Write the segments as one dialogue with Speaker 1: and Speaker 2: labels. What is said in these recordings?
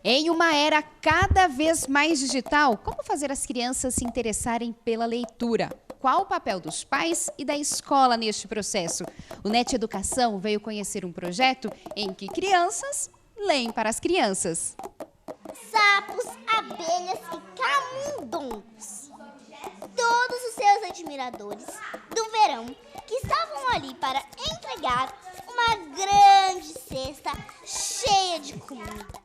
Speaker 1: Em uma era cada vez mais digital, como fazer as crianças se interessarem pela leitura? Qual o papel dos pais e da escola neste processo? O NET Educação veio conhecer um projeto em que crianças leem para as crianças.
Speaker 2: Sapos, abelhas e camundongos. Todos os seus admiradores do verão que estavam ali para entregar uma grande cesta cheia de comida.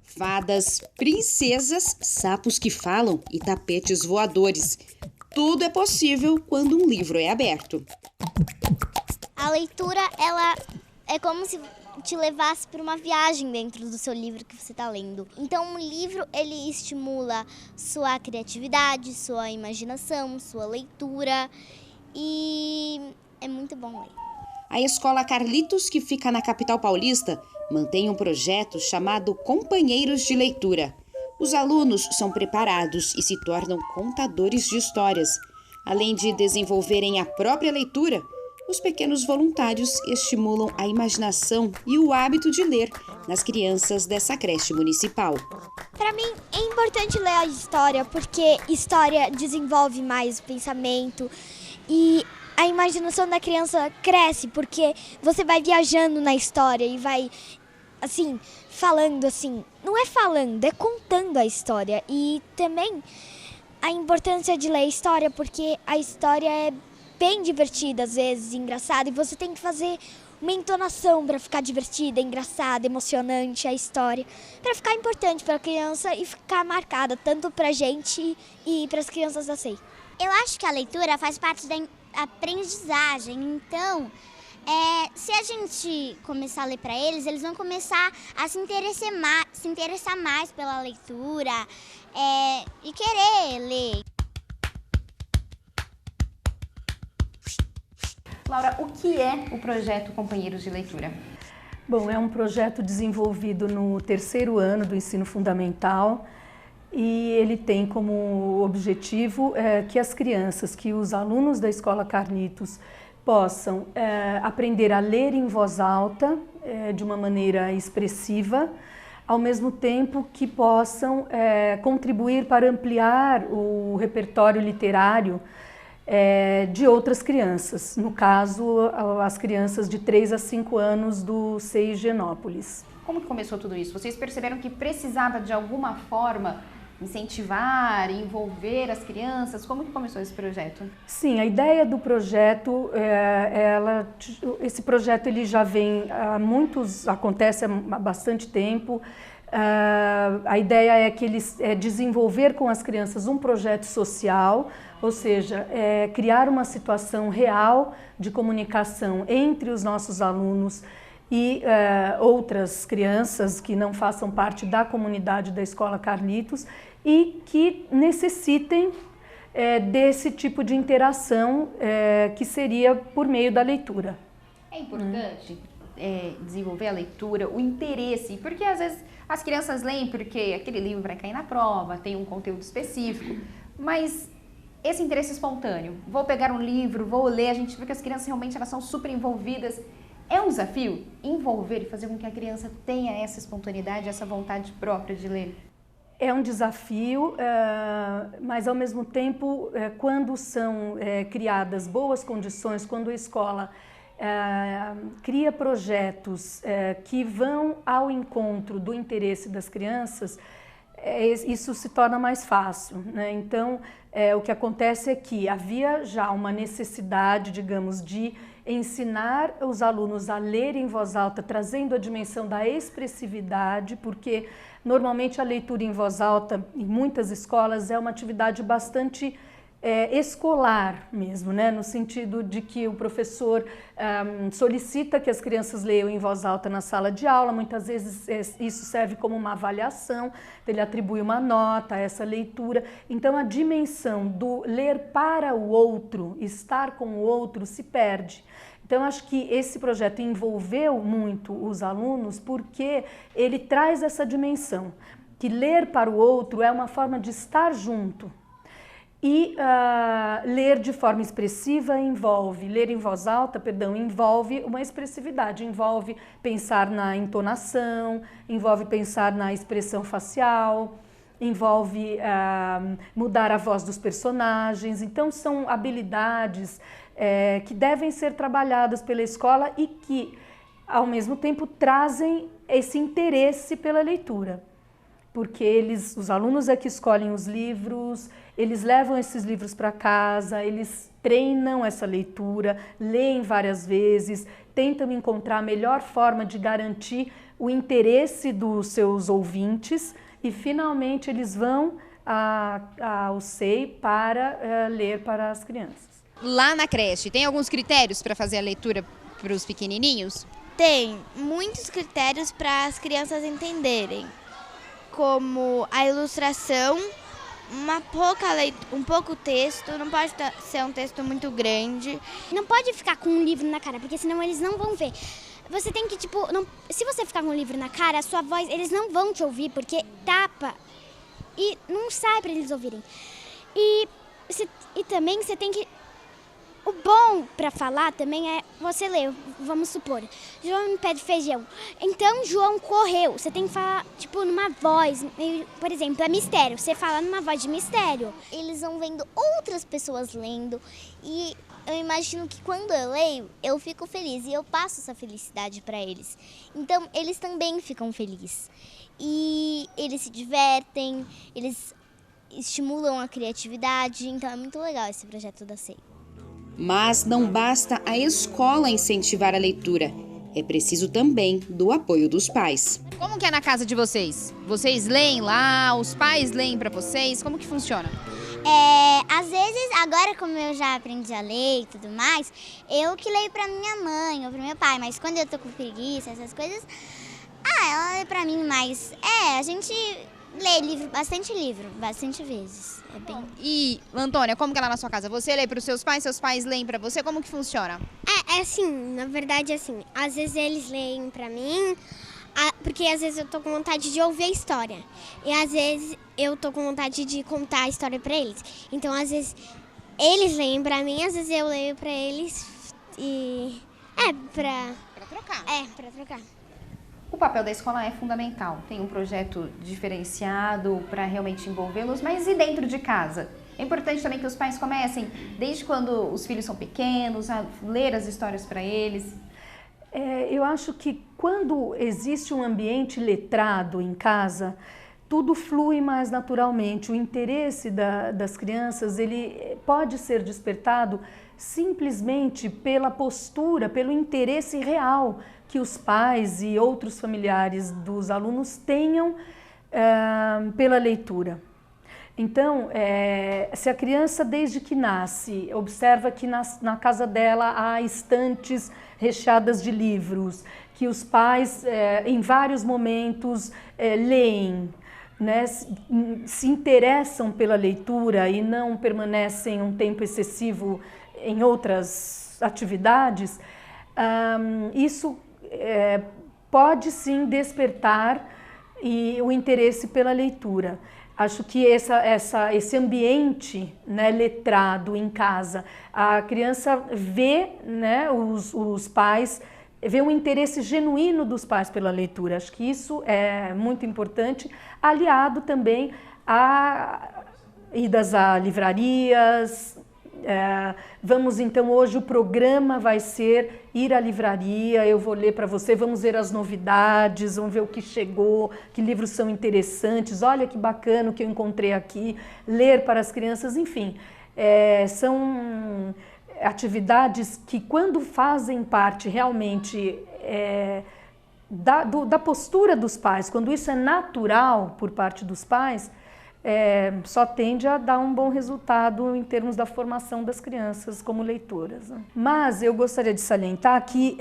Speaker 3: Fadas, princesas, sapos que falam e tapetes voadores. Tudo é possível quando um livro é aberto.
Speaker 2: A leitura, ela é como se te levasse para uma viagem dentro do seu livro que você está lendo. Então, um livro, ele estimula sua criatividade, sua imaginação, sua leitura e é muito bom ler.
Speaker 3: A Escola Carlitos, que fica na capital paulista, mantém um projeto chamado Companheiros de Leitura. Os alunos são preparados e se tornam contadores de histórias. Além de desenvolverem a própria leitura, os pequenos voluntários estimulam a imaginação e o hábito de ler nas crianças dessa creche municipal.
Speaker 4: Para mim é importante ler a história porque história desenvolve mais o pensamento e a imaginação da criança cresce porque você vai viajando na história e vai assim, falando assim, não é falando, é contando a história. E também a importância de ler história porque a história é bem divertida, às vezes, engraçada, e você tem que fazer uma entonação para ficar divertida, engraçada, emocionante a história, para ficar importante para a criança e ficar marcada tanto para a gente e para as crianças da SEI.
Speaker 2: Eu acho que a leitura faz parte da aprendizagem, então se a gente começar a ler para eles, eles vão começar a se interessar mais pela leitura e querer ler.
Speaker 1: Laura, o que é o projeto Companheiros de Leitura?
Speaker 5: Bom, é um projeto desenvolvido no 3º ano do ensino fundamental e ele tem como objetivo que as crianças, que os alunos da Escola Carlitos possam aprender a ler em voz alta, de uma maneira expressiva, ao mesmo tempo que possam contribuir para ampliar o repertório literário de outras crianças, no caso, as crianças de 3 a 5 anos do SEI Higienópolis.
Speaker 1: Como que começou tudo isso? Vocês perceberam que precisava de alguma forma incentivar, envolver as crianças? Como que começou esse projeto?
Speaker 5: Sim, a ideia do projeto, esse projeto ele já vem acontece há bastante tempo. A ideia é que eles desenvolver com as crianças um projeto social, ou seja, criar uma situação real de comunicação entre os nossos alunos e outras crianças que não façam parte da comunidade da Escola Carlitos e que necessitem desse tipo de interação que seria por meio da leitura.
Speaker 1: É importante desenvolver a leitura, o interesse, porque às vezes as crianças leem porque aquele livro vai cair na prova, tem um conteúdo específico, mas esse interesse espontâneo, vou pegar um livro, vou ler, a gente vê que as crianças realmente elas são super envolvidas. É um desafio envolver e fazer com que a criança tenha essa espontaneidade, essa vontade própria de ler?
Speaker 5: É um desafio, mas ao mesmo tempo, quando são criadas boas condições, quando a escola cria projetos que vão ao encontro do interesse das crianças, isso se torna mais fácil, né? Então, o que acontece é que havia já uma necessidade, digamos, de ensinar os alunos a ler em voz alta, trazendo a dimensão da expressividade, porque normalmente a leitura em voz alta, em muitas escolas, é uma atividade bastante escolar mesmo, né? No sentido de que o professor solicita que as crianças leiam em voz alta na sala de aula, muitas vezes isso serve como uma avaliação, ele atribui uma nota a essa leitura, então a dimensão do ler para o outro, estar com o outro, se perde. Então, acho que esse projeto envolveu muito os alunos porque ele traz essa dimensão, que ler para o outro é uma forma de estar junto. E ler de forma expressiva ler em voz alta, envolve uma expressividade, envolve pensar na entonação, envolve pensar na expressão facial, envolve mudar a voz dos personagens. Então, são habilidades que devem ser trabalhadas pela escola e que, ao mesmo tempo, trazem esse interesse pela leitura. Porque os alunos é que escolhem os livros, eles levam esses livros para casa, eles treinam essa leitura, leem várias vezes, tentam encontrar a melhor forma de garantir o interesse dos seus ouvintes e, finalmente, eles vão ao SEI para ler para as crianças.
Speaker 1: Lá na creche, tem alguns critérios para fazer a leitura para os pequenininhos?
Speaker 4: Tem muitos critérios para as crianças entenderem, como a ilustração, um pouco texto, não pode ser um texto muito grande.
Speaker 2: Não pode ficar com um livro na cara, porque senão eles não vão ver. Você tem que, se você ficar com um livro na cara, a sua voz, eles não vão te ouvir, porque tapa e não sai para eles ouvirem. E também você tem que... O bom para falar também é você ler, vamos supor, João me pede feijão. Então, João correu. Você tem que falar, numa voz, por exemplo, é mistério. Você fala numa voz de mistério. Eles vão vendo outras pessoas lendo e eu imagino que quando eu leio, eu fico feliz e eu passo essa felicidade para eles. Então, eles também ficam felizes. E eles se divertem, eles estimulam a criatividade. Então, é muito legal esse projeto da SEI.
Speaker 3: Mas não basta a escola incentivar a leitura. É preciso também do apoio dos pais.
Speaker 1: Como que é na casa de vocês? Vocês leem lá? Os pais leem para vocês? Como que funciona?
Speaker 2: Às vezes, agora como eu já aprendi a ler e tudo mais, eu que leio pra minha mãe ou pro meu pai. Mas quando eu tô com preguiça, essas coisas, ela lê pra mim. Mas, a gente lê bastante vezes.
Speaker 1: E, Antônia, como que é lá na sua casa? Você lê para os seus pais leem para você? Como que funciona?
Speaker 6: Assim, na verdade, assim, às vezes eles leem pra mim, porque às vezes eu tô com vontade de ouvir a história. E às vezes eu tô com vontade de contar a história pra eles. Então, às vezes, eles leem pra mim, às vezes eu leio pra eles e... Pra
Speaker 1: trocar.
Speaker 6: Pra trocar.
Speaker 1: O papel da escola é fundamental. Tem um projeto diferenciado para realmente envolvê-los, mas e dentro de casa? É importante também que os pais comecem, desde quando os filhos são pequenos, a ler as histórias para eles.
Speaker 5: Eu acho que quando existe um ambiente letrado em casa, tudo flui mais naturalmente. O interesse das crianças, ele pode ser despertado simplesmente pela postura, pelo interesse real que os pais e outros familiares dos alunos tenham pela leitura. Então, se a criança, desde que nasce, observa que na casa dela há estantes recheadas de livros, que os pais, em vários momentos, leem, né, se interessam pela leitura e não permanecem um tempo excessivo em outras atividades, isso pode sim despertar o interesse pela leitura. Acho que esse ambiente, né, letrado em casa, a criança vê, né, os pais, vê um interesse genuíno dos pais pela leitura. Acho que isso é muito importante, aliado também a idas a livrarias. Vamos então, hoje o programa vai ser ir à livraria, eu vou ler para você, vamos ver as novidades, vamos ver o que chegou, que livros são interessantes, olha que bacana o que eu encontrei aqui, ler para as crianças, enfim, são atividades que, quando fazem parte realmente da postura dos pais, quando isso é natural por parte dos pais, só tende a dar um bom resultado em termos da formação das crianças como leitoras, né? Mas eu gostaria de salientar que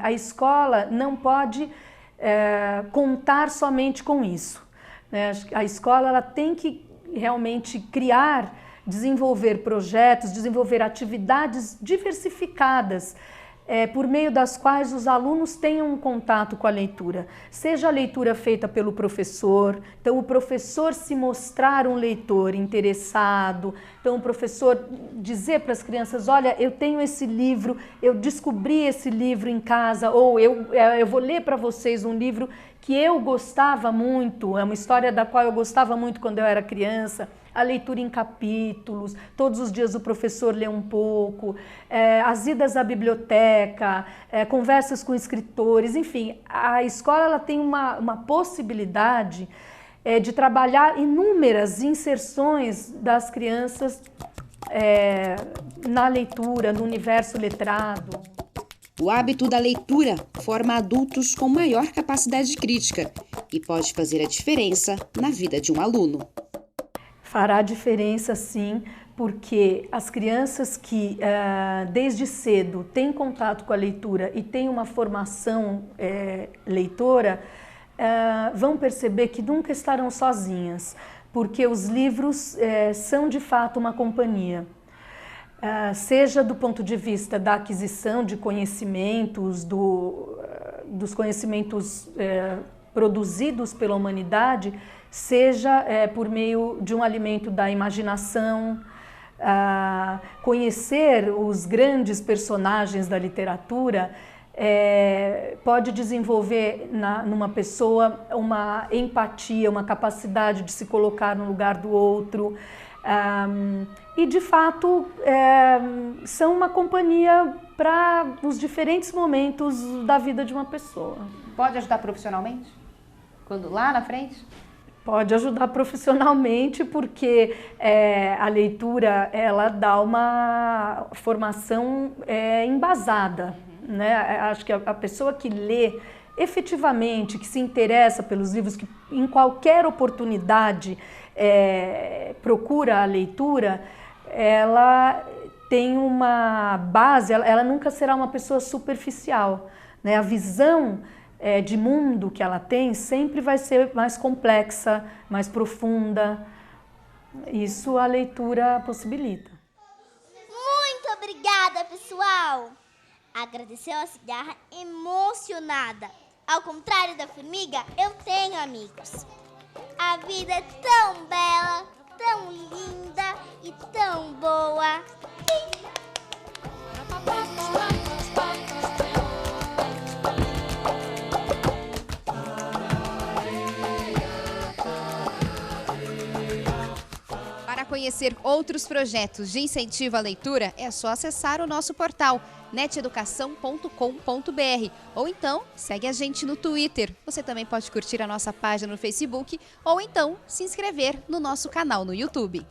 Speaker 5: a escola não pode contar somente com isso, né? A escola ela tem que realmente desenvolver projetos, desenvolver atividades diversificadas por meio das quais os alunos tenham um contato com a leitura. Seja a leitura feita pelo professor, então o professor se mostrar um leitor interessado, então o professor dizer para as crianças, olha, eu tenho esse livro, eu descobri esse livro em casa, ou eu vou ler para vocês um livro que eu gostava muito, é uma história da qual eu gostava muito quando eu era criança. A leitura em capítulos, todos os dias o professor lê um pouco, as idas à biblioteca, conversas com escritores, enfim, a escola ela tem uma possibilidade de trabalhar inúmeras inserções das crianças na leitura, no universo letrado.
Speaker 3: O hábito da leitura forma adultos com maior capacidade crítica e pode fazer a diferença na vida de um aluno.
Speaker 5: Fará diferença, sim, porque as crianças que desde cedo têm contato com a leitura e têm uma formação leitora, vão perceber que nunca estarão sozinhas, porque os livros são de fato uma companhia. Seja do ponto de vista da aquisição de conhecimentos, dos conhecimentos produzidos pela humanidade, seja por meio de um alimento da imaginação, conhecer os grandes personagens da literatura pode desenvolver numa pessoa uma empatia, uma capacidade de se colocar no lugar do outro, e de fato são uma companhia para os diferentes momentos da vida de uma pessoa.
Speaker 1: Pode ajudar profissionalmente? Quando lá na frente?
Speaker 5: Pode ajudar profissionalmente, porque a leitura ela dá uma formação embasada, né? Acho que a pessoa que lê efetivamente, que se interessa pelos livros, que em qualquer oportunidade procura a leitura, ela tem uma base, ela nunca será uma pessoa superficial, né? A visão de mundo que ela tem sempre vai ser mais complexa, mais profunda. Isso a leitura possibilita.
Speaker 2: Muito obrigada, pessoal! Agradeceu a cigarra emocionada. Ao contrário da formiga, eu tenho amigos. A vida é tão bela, tão linda e tão boa.
Speaker 1: Para conhecer outros projetos de incentivo à leitura, é só acessar o nosso portal neteducação.com.br ou então segue a gente no Twitter. Você também pode curtir a nossa página no Facebook ou então se inscrever no nosso canal no YouTube.